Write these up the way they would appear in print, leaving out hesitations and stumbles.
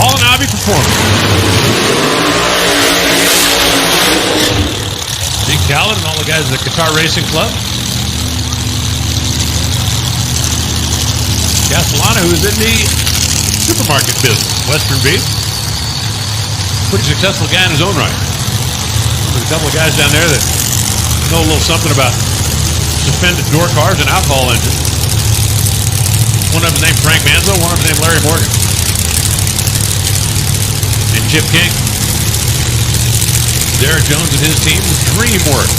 All in Hobby Performance. Big Khaled and all the guys at the Qatar Racing Club. Castellana, who is in the supermarket business, Western Beef. Pretty successful guy in his own right. There's a couple of guys down there that know a little something about suspended door cars and alcohol engines. One of them named Frank Manzo, one of them named Larry Morgan. And Chip King. Derek Jones and his team, DreamWorks.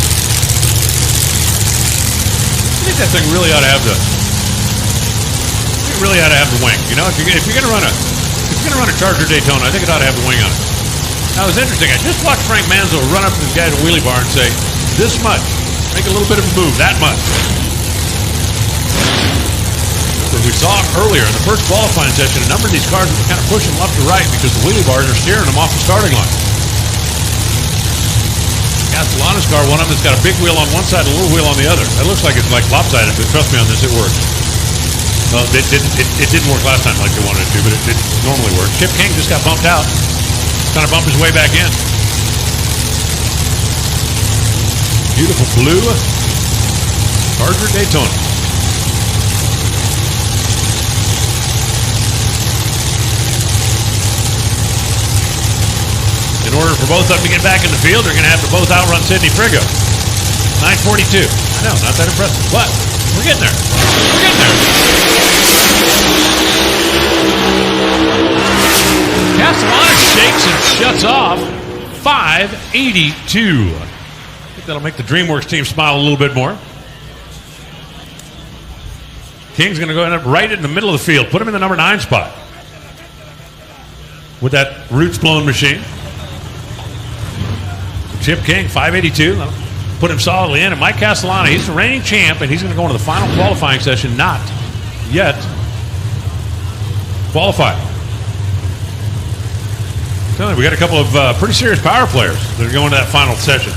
I think that thing really ought to have the wing. You know, if you're gonna run a Charger Daytona, I think it ought to have the wing on it. Now, it was interesting. I just watched Frank Manzo run up to this guy at a wheelie bar and say, "This much, make a little bit of a move, that much." As we saw earlier in the first qualifying session, a number of these cars were kind of pushing left to right because the wheelie bars are steering them off the starting line. Castellana's car, one of them has got a big wheel on one side and a little wheel on the other. That looks like it's like lopsided, but trust me on this, it works. Well, it didn't work last time like they wanted it to, but it normally works. Chip King just got bumped out. Trying to bump his way back in. Beautiful blue Charger Daytona. In order for both of them to get back in the field, they're going to have to both outrun Sidney Frigo. 9:42. I know, not that impressive, but we're getting there. We're getting there. Castellana shakes and shuts off 582. I think that'll make the DreamWorks team smile a little bit more. King's going to go up right in the middle of the field. Put him in the number 9 spot with that roots blown machine. Chip King, 582. That'll put him solidly in. And Mike Castellana, he's the reigning champ, and he's going to go into the final qualifying session, not yet qualified. So we got a couple of pretty serious power players that are going to that final session.